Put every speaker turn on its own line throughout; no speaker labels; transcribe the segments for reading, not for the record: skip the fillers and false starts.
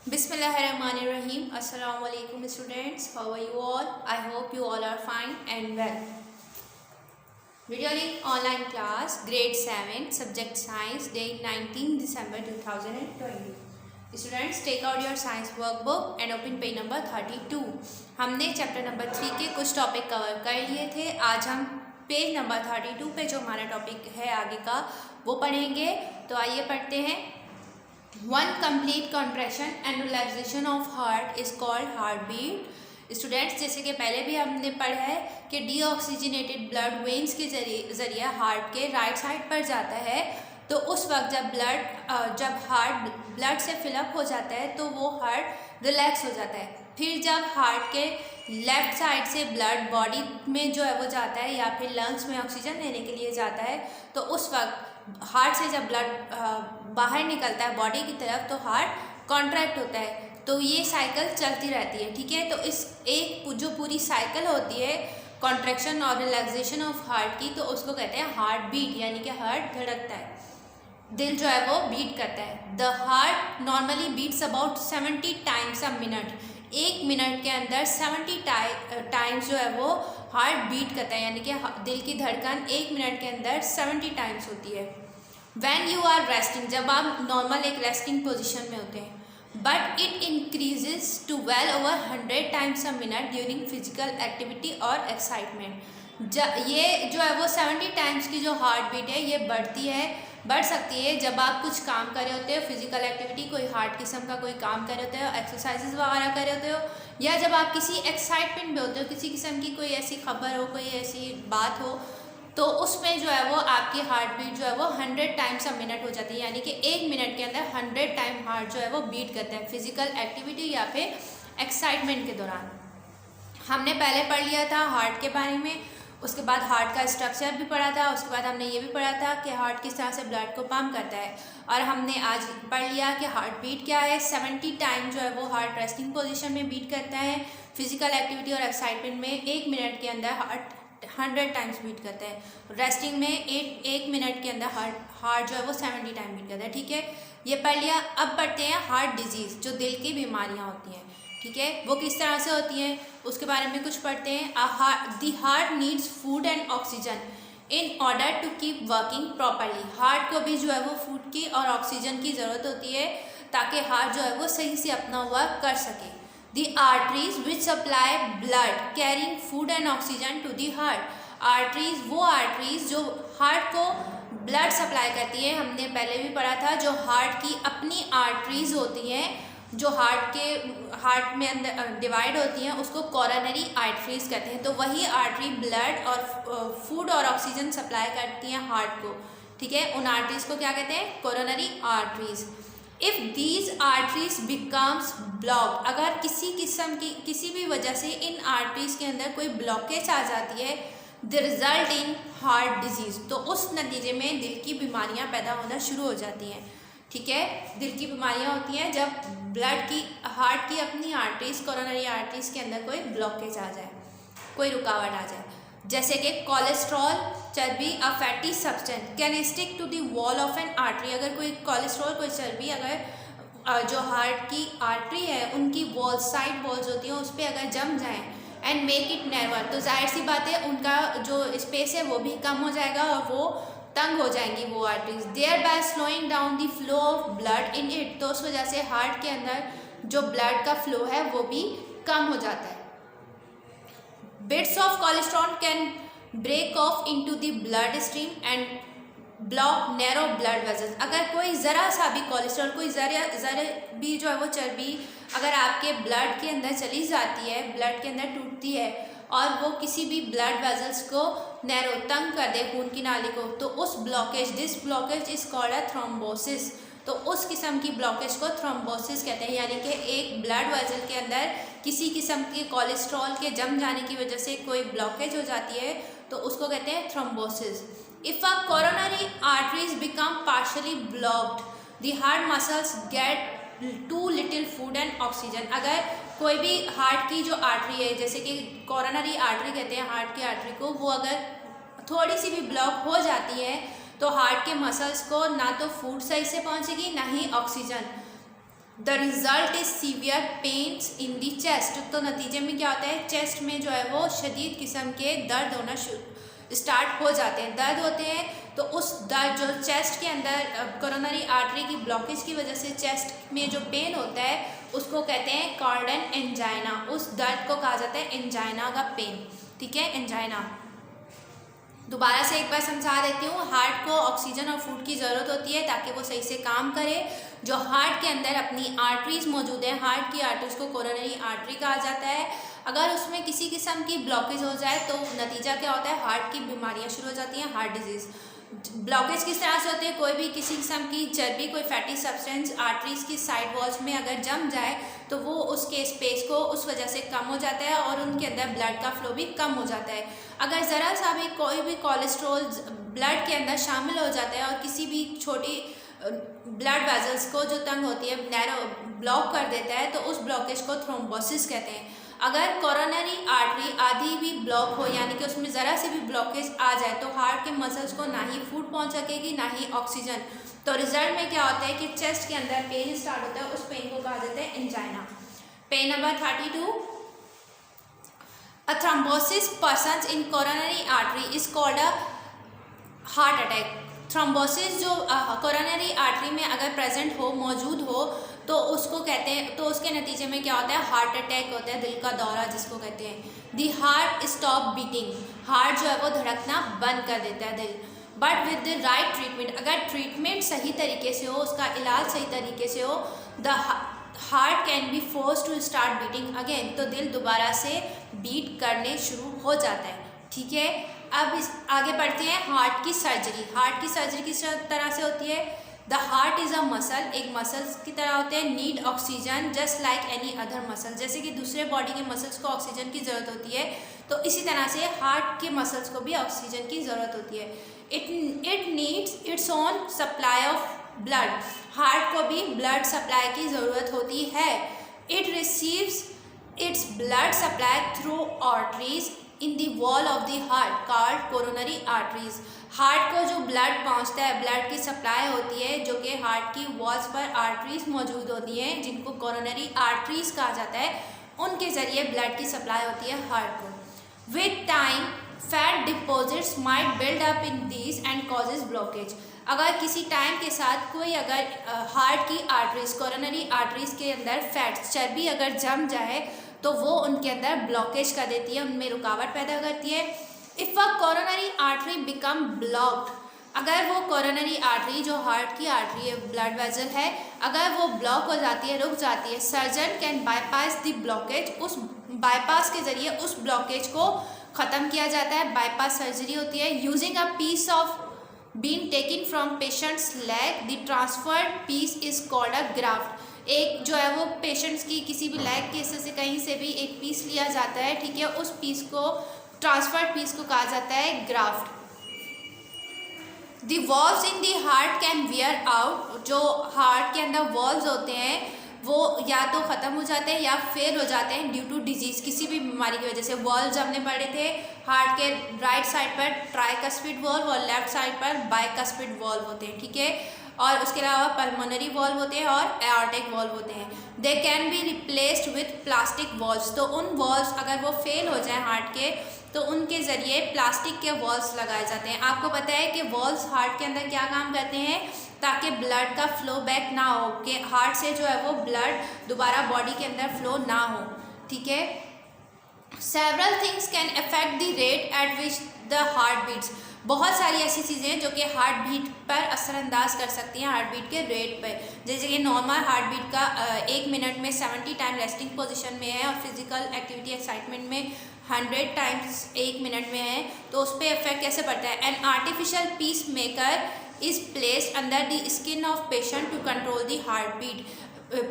Bismillahirrahmanirrahim. Assalamu alaikum students. How are you all? I hope you all are fine and well. Videoing online class grade 7 subject science day 19 December 2020. Students take out your science workbook and open page number 32. हमने chapter number 3 के कुछ topic cover कर लिए थे. आज हम page number 32 पे जो हमारा टॉपिक है आगे का वो पढ़ेंगे. तो आइए पढ़ते हैं. One complete contraction and relaxation of heart is called heartbeat. Students जैसे कि पहले भी हमने पढ़ा है कि डीऑक्सीजनेटेड ब्लड वेन्स के जरिए हार्ट के राइट साइड पर जाता है. तो उस वक्त जब हार्ट ब्लड से फिलअप हो जाता है तो वो हार्ट रिलैक्स हो जाता है. फिर जब हार्ट के लेफ़्ट साइड से ब्लड बॉडी में जो है वो जाता है या फिर लंग्स में ऑक्सीजन लेने के लिए जाता है तो उस वक्त हार्ट से जब ब्लड बाहर निकलता है बॉडी की तरफ तो हार्ट कॉन्ट्रैक्ट होता है. तो ये साइकिल चलती रहती है. ठीक है. तो इस एक जो पूरी साइकिल होती है कॉन्ट्रैक्शन और रिलैक्सेशन ऑफ हार्ट की तो उसको कहते हैं हार्ट बीट, यानी कि हार्ट धड़कता है, दिल जो है वो बीट करता है. The heart normally beats about 70 times a minute. एक मिनट के अंदर 70 टाइम्स जो है वो हार्ट बीट करता है, यानी कि दिल की धड़कन एक मिनट के अंदर 70 टाइम्स होती है. When you are resting, जब आप नॉर्मल एक रेस्टिंग पोजिशन में होते हैं, but it increases to well over 100 times a minute during physical activity और एक्साइटमेंट. ये जो है वो 70 टाइम्स की जो हार्ट बीट है ये बढ़ सकती है जब आप कुछ काम कर रहे होते हो, फिजिकल एक्टिविटी, कोई हार्ड किस्म का कोई काम कर रहे होते हो, एक्सरसाइजेज वगैरह कर रहे होते हो, या जब आप किसी एक्साइटमेंट में होते हो, किसी किस्म की कोई ऐसी खबर हो, कोई ऐसी बात हो, तो उसमें जो है वो आपकी हार्ट बीट जो है वो 100 टाइम्स अ मिनट हो जाती है, यानी कि एक मिनट के अंदर 100 टाइम हार्ट जो है वो बीट करता है फिजिकल एक्टिविटी या फिर एक्साइटमेंट के दौरान. हमने पहले पढ़ लिया था हार्ट के बारे में, उसके बाद हार्ट का स्ट्रक्चर भी पढ़ा था, उसके बाद हमने ये भी पढ़ा था कि हार्ट किस तरह से ब्लड को पंप करता है, और हमने आज पढ़ लिया कि हार्ट बीट क्या है. 70 टाइम जो है वो हार्ट रेस्टिंग पोजीशन में बीट करता है. फिजिकल एक्टिविटी और एक्साइटमेंट में एक मिनट के अंदर हार्ट 100 टाइम्स बीट करता है. रेस्टिंग में एक मिनट के अंदर हार्ट जो है वो 70 टाइम बीट करता है. ठीक है, ये पढ़ लिया. अब पढ़ते हैं हार्ट डिजीज़, जो दिल की बीमारियां होती हैं. ठीक है, वो किस तरह से होती हैं उसके बारे में कुछ पढ़ते हैं. The heart needs food and oxygen in order to keep working properly. Heart को भी जो है वो फूड की और ऑक्सीजन की ज़रूरत होती है ताकि हार्ट जो है वो सही से अपना वर्क कर सके. The arteries which supply blood carrying food and oxygen to the heart. Arteries वो arteries जो हार्ट को ब्लड सप्लाई करती है. हमने पहले भी पढ़ा था जो हार्ट की अपनी आर्टरीज होती हैं जो हार्ट में अंदर डिवाइड होती हैं उसको कोरोनरी आर्टरीज कहते हैं. तो वही आर्टरी ब्लड और फूड और ऑक्सीजन सप्लाई करती हैं हार्ट को. ठीक है, उन आर्टरीज को क्या कहते हैं? Coronary arteries. If these arteries becomes block, अगर किसी भी वजह से इन आर्टरीज के अंदर कोई ब्लॉकेज आ जाती है, the result in heart disease, तो उस नतीजे में दिल की बीमारियां पैदा होना शुरू हो जाती हैं. ठीक है, दिल की बीमारियां होती हैं जब हार्ट की अपनी आर्टरीज, कोरोनरी आर्टरीज के अंदर कोई ब्लॉकेज आ जाए, कोई रुकावट आ जाए. जैसे कि कोलेस्ट्रॉल, चर्बी, a fatty substance can stick to the wall of an artery. अगर कोई कोलेस्ट्रॉल, कोई चर्बी अगर जो हार्ट की आर्टरी है उनकी वॉल, साइड वॉल्स होती हैं, उस पर अगर जम जाएं एंड मेक इट नैरोअर, तो जाहिर सी बात है उनका जो स्पेस है वो भी कम हो जाएगा और वो तंग हो जाएंगी वो arteries. Thereby slowing down the flow of blood in it, तो उस वजह से हार्ट के अंदर जो ब्लड का फ्लो है वो भी कम हो जाता है. Bits of cholesterol can break off into the blood stream and block narrow blood vessels. अगर कोई ज़रा सा भी कोलेस्ट्रॉल, कोई ज़रा भी जो है वो चर्बी अगर आपके ब्लड के अंदर चली जाती है, ब्लड के अंदर टूटती है और वो किसी भी ब्लड वेजल्स को नैरो, तंग कर दे, खून की नाली को, तो उस this blockage is called a thrombosis. तो उस किस्म की ब्लॉकेज को थ्रोम्बोसिस कहते हैं, यानी कि एक ब्लड वेसल के अंदर किसी किस्म के कोलेस्ट्रॉल के जम जाने की वजह से कोई ब्लॉकेज हो जाती है तो उसको कहते हैं thrombosis. If a coronary arteries become partially blocked, the heart muscles get too little food and oxygen. अगर कोई भी हार्ट की जो आर्टरी है, जैसे कि कोरोनरी आर्टरी कहते हैं हार्ट की आर्टरी को, वो अगर थोड़ी सी भी ब्लॉक हो जाती है तो हार्ट के मसल्स को ना तो फूड सही से पहुंचेगी ना ही oxygen. The result is severe pains in the chest. तो नतीजे में क्या होता है, चेस्ट में जो है वो शदीद किस्म के दर्द होना स्टार्ट हो जाते हैं, दर्द होते हैं। तो उस दर्द जो चेस्ट के अंदर कोरोनरी आर्टरी की ब्लॉकेज की वजह से चेस्ट में जो पेन होता है उसको कहते हैं कार्डन एंजाइना। उस दर्द को कहा जाता है एंजाइना का पेन, ठीक है, एंजाइना। दोबारा से एक बार समझा देती हूँ, हार्ट को ऑक्सीजन और फूड की ज़रूरत होती है ताकि वो सही से काम करे। जो हार्ट के अंदर अपनी आर्टरीज मौजूद है, हार्ट की आर्टरीज को कोरोनरी आर्टरी कहा जाता है। अगर उसमें किसी किस्म की ब्लॉकेज हो जाए तो नतीजा क्या होता है, हार्ट की बीमारियाँ शुरू हो जाती हैं, हार्ट डिजीज़। ब्लॉकेज किस तरह से होते हैं, कोई भी किसी किस्म की चर्बी, कोई फैटी सब्सटेंस आर्टरीज की साइड वॉल्स में अगर जम जाए तो वो उसके स्पेस को उस वजह से कम हो जाता है और उनके अंदर ब्लड का फ्लो भी कम हो जाता है। अगर ज़रा सा भी कोई भी कोलेस्ट्रॉल ब्लड के अंदर शामिल हो जाता है और किसी भी छोटी ब्लड वेजल्स को जो तंग होती है नैरो ब्लॉक कर देता है तो उस ब्लॉकेज को थ्रोम्बोसिस कहते हैं। अगर कोरोनरी आर्टरी आधी भी ब्लॉक हो, यानी कि उसमें ज़रा से भी ब्लॉकेज आ जाए तो हार्ट के मसल्स को ना ही फूड पहुंच सकेगी ना ही ऑक्सीजन। तो रिजल्ट में क्या होता है कि चेस्ट के अंदर पेन स्टार्ट होता है, उस पेन को कहा जाता है angina. PAN number 32, a thrombosis persons in coronary artery is called a heart attack. Thrombosis जो कोरोनरी आर्टरी में अगर प्रेजेंट हो, मौजूद हो, तो उसको कहते हैं, तो उसके नतीजे में क्या होता है, हार्ट अटैक होता है, दिल का दौरा जिसको कहते हैं। The heart stop beating, heart जो है वो धड़कना बंद कर देता है दिल। But with the right treatment, अगर ट्रीटमेंट सही तरीके से हो, उसका इलाज सही तरीके से हो, the heart can be force to start beating again, तो दिल दोबारा से बीट करने शुरू हो जाता है, ठीक है। अब इस आगे बढ़ते हैं, हार्ट की सर्जरी। हार्ट की सर्जरी किस तरह से होती है, the heart is a muscle, एक मसल्स की तरह होते हैं, need oxygen just like any other muscle, जैसे कि दूसरे बॉडी के मसल्स को ऑक्सीजन की ज़रूरत होती है, तो इसी तरह से हार्ट के मसल्स को भी ऑक्सीजन की ज़रूरत होती है। It needs its own supply of blood, heart को भी ब्लड सप्लाई की ज़रूरत होती है। It receives its blood supply through arteries in the wall of the heart called coronary arteries. Heart को जो ब्लड पहुंचता है, ब्लड की सप्लाई होती है जो कि हार्ट की वॉल्स पर आर्टरीज मौजूद होती हैं जिनको कोरोनरी आर्टरीज कहा जाता है, उनके ज़रिए ब्लड की सप्लाई होती है हार्ट को। With time fat deposits might build up in these and causes blockage. अगर किसी टाइम के साथ कोई अगर हार्ट की आर्टरीज, कोरोनरी आर्टरीज के अंदर फैट, चर्बी अगर जम जाए तो वो उनके अंदर ब्लॉकेज कर देती है, उनमें रुकावट पैदा करती है। If a coronary artery become blocked, अगर वो कोरोनरी आर्टरी जो हार्ट की आर्टरी है, ब्लड वेजल है, अगर वो ब्लॉक हो जाती है, रुक जाती है, surgeon can bypass the blockage, उस बाईपास के ज़रिए उस ब्लॉकेज को ख़त्म किया जाता है, बाईपास सर्जरी होती है। Using a piece of vein taken from patient's leg, the transferred piece is called a graft. एक जो है वो पेशेंट्स की किसी भी लेग के हिस्से से कहीं से भी एक पीस लिया जाता है, ठीक है, उस पीस को, ट्रांसफर्ड पीस को कहा जाता है graft. The valves in the heart can wear out, जो हार्ट के अंदर वॉल्व्स होते हैं वो या तो ख़त्म हो जाते हैं या फेल हो जाते हैं ड्यू टू डिजीज़, किसी भी बीमारी की वजह से। वॉल्व्स हमने पढ़े थे, हार्ट के राइट साइड पर ट्राइकस्पिड वॉल्व और लेफ्ट साइड पर बाइकस्पिड वॉल्व होते हैं, ठीक है, और उसके अलावा पल्मोनरी वॉल्व होते हैं और एआर्टिक वॉल्व होते हैं। They can be replaced with plastic valves, तो उन वॉल्व्स अगर वो फेल हो जाए हार्ट के तो उनके ज़रिए प्लास्टिक के वॉल्व्स लगाए जाते हैं। आपको पता है कि वॉल्व्स हार्ट के अंदर क्या काम करते हैं, ताकि ब्लड का फ्लो बैक ना हो, कि हार्ट से जो है वो ब्लड दोबारा बॉडी के अंदर फ्लो ना हो, ठीक है। Several things can affect the rate at which the heart beats, बहुत सारी ऐसी चीज़ें हैं जो कि हार्ट बीट पर असरअंदाज कर सकती हैं, हार्ट बीट के रेट पर। जैसे कि नॉर्मल हार्ट बीट का 1 मिनट में 70 टाइम रेस्टिंग पोजीशन में है और फिजिकल एक्टिविटी एक्साइटमेंट में 100 टाइम्स 1 मिनट में है, तो उस पर इफेक्ट कैसे पड़ता है। An artificial pacemaker is placed under the skin of patient to control the heart beat.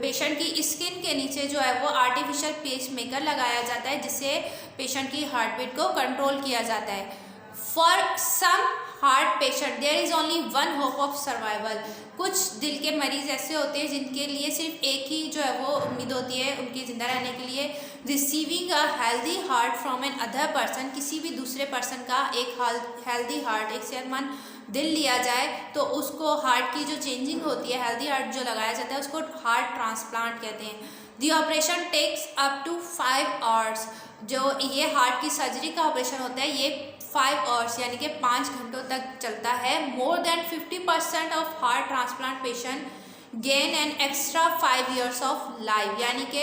Patient की स्किन के नीचे जो है वो आर्टिफिशियल पेस मेकर लगाया जाता है जिससे पेशेंट की हार्ट बीट को कंट्रोल किया जाता है। For some heart patient there is only one hope of survival, कुछ दिल के मरीज़ ऐसे होते हैं जिनके लिए सिर्फ एक ही जो है वो उम्मीद होती है उनकी ज़िंदा रहने के लिए, receiving a healthy heart from another person, किसी भी दूसरे पर्सन का एक हेल्दी हार्ट, एक सेहतमंद दिल लिया जाए तो उसको हार्ट की जो चेंजिंग होती है, हेल्दी हार्ट जो लगाया जाता है उसको हार्ट ट्रांसप्लांट कहते हैं। The operation takes up to 5 hours. जो ये हार्ट की सर्जरी का ऑपरेशन होता है ये 5 आवर्स यानी कि 5 घंटों तक चलता है। More than 50% of heart transplant patient gain an extra 5 years of life, यानी कि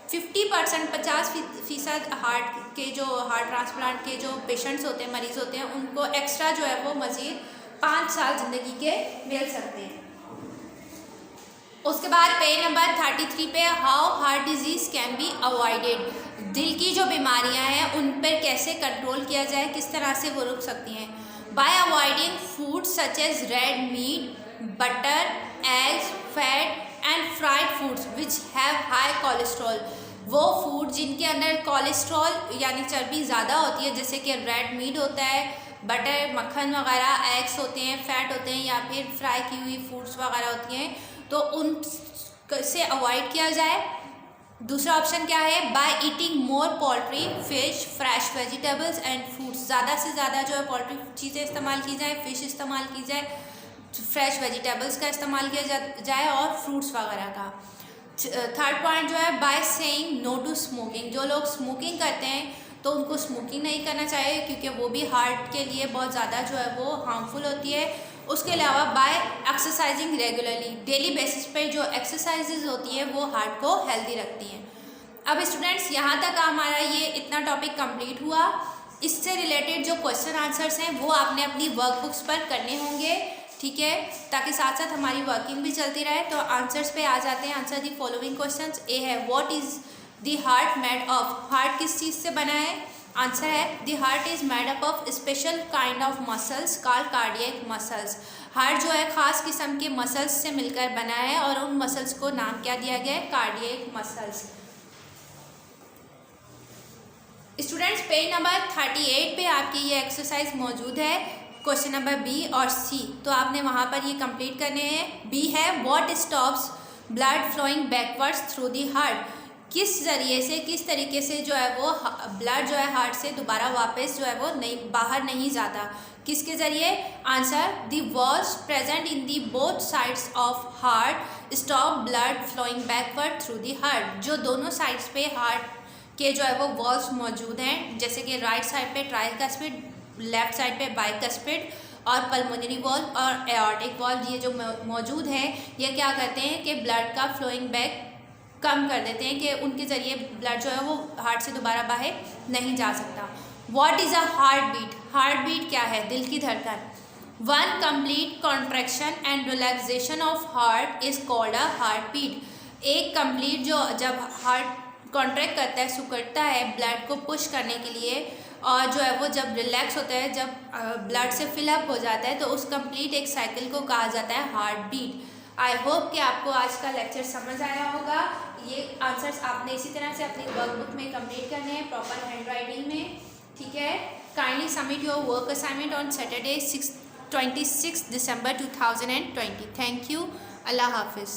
50% 50% हार्ट के जो हार्ट ट्रांसप्लांट के जो पेशेंट्स होते हैं, मरीज होते हैं, उनको एक्स्ट्रा जो है वो मज़ीद 5 साल ज़िंदगी के मिल सकते हैं। उसके बाद पेज नंबर 33 पे how heart disease can be avoided. दिल की जो बीमारियां हैं उन पर कैसे कंट्रोल किया जाए, किस तरह से वो रुक सकती हैं। By avoiding food such as red meat, butter, eggs, fat and fried foods which have high cholesterol. वो फूड जिनके अंदर कोलेस्ट्रॉल यानी चर्बी ज़्यादा होती है, जैसे कि रेड मीट होता है, बटर मक्खन वगैरह, एग्स होते हैं, फैट होते हैं, या फिर फ्राई की हुई फूड्स वगैरह होती हैं, तो उन से अवॉइड किया जाए। दूसरा ऑप्शन क्या है, by eating more poultry, fish, fresh vegetables and fruits. ज़्यादा से ज़्यादा जो है पोल्ट्री चीज़ें इस्तेमाल की जाए, फिश इस्तेमाल की जाए, फ्रेश वेजिटेबल्स का इस्तेमाल किया जाए और फ्रूट्स वगैरह का। थर्ड पॉइंट जो है by saying no to smoking. जो लोग स्मोकिंग करते हैं तो उनको स्मोकिंग नहीं करना चाहिए क्योंकि वो भी हार्ट के लिए बहुत ज़्यादा जो है वो हार्मफुल होती है। उसके अलावा by exercising regularly, daily basis पे जो एक्सरसाइजेज होती हैं वो हार्ट को हेल्दी रखती हैं। अब स्टूडेंट्स यहाँ तक हमारा ये इतना टॉपिक कंप्लीट हुआ। इससे रिलेटेड जो क्वेश्चन आंसर्स हैं वो आपने अपनी वर्कबुक्स पर करने होंगे, ठीक है, ताकि साथ साथ हमारी वर्किंग भी चलती रहे। तो आंसर्स पे आ जाते हैं। Answer the following questions. A है what is the heart made of. Heart किस चीज़ से बना है? आंसर है the heart is made up of special kind of muscles called cardiac muscles. Heart जो है ख़ास किस्म के मसल्स से मिलकर बना है और उन मसल्स को नाम क्या दिया गया है? Cardiac muscles. Students page number 38 पे आपकी ये एक्सरसाइज मौजूद है, क्वेश्चन नंबर बी और सी। तो आपने वहाँ पर ये कंप्लीट करने हैं। बी है what stops blood flowing backwards through the heart. किस ज़रिए से, किस तरीके से जो है वो ब्लड जो है हार्ट से दोबारा वापस जो है वो बाहर नहीं जाता, किसके ज़रिए? Answer the walls present in the both sides of heart stop blood flowing backward through the heart. जो दोनों साइड्स पे हार्ट के जो है वो वॉल्स मौजूद हैं, जैसे कि राइट साइड पे ट्राइकस्पिड, लेफ्ट साइड पे बाइकस्पिड और पल्मोनरी वॉल और एओर्टिक वॉल, ये जो मौजूद है ये क्या करते हैं कि ब्लड का फ्लोइंग बैक कम कर देते हैं कि उनके ज़रिए ब्लड जो है वो हार्ट से दोबारा बाहर नहीं जा सकता। What is a heart beat? Heart beat क्या है? दिल की धड़कन। One complete contraction and relaxation of heart is called a heart beat. एक कंप्लीट जो जब हार्ट कॉन्ट्रैक्ट करता है, सिकुड़ता है ब्लड को पुश करने के लिए, और जो है वो जब रिलैक्स होता है, जब ब्लड से फिलअप हो जाता है, तो उस कंप्लीट एक साइकिल को कहा जाता है हार्ट बीट। आई होप कि आपको आज का लेक्चर समझ आया होगा। ये आंसर्स आपने इसी तरह से अपनी वर्कबुक में कंप्लीट करने हैं प्रॉपर हैंड राइटिंग में, ठीक है। Kindly submit your work assignment on Saturday 26 December 2020। Thank you. अल्लाह हाफिज़।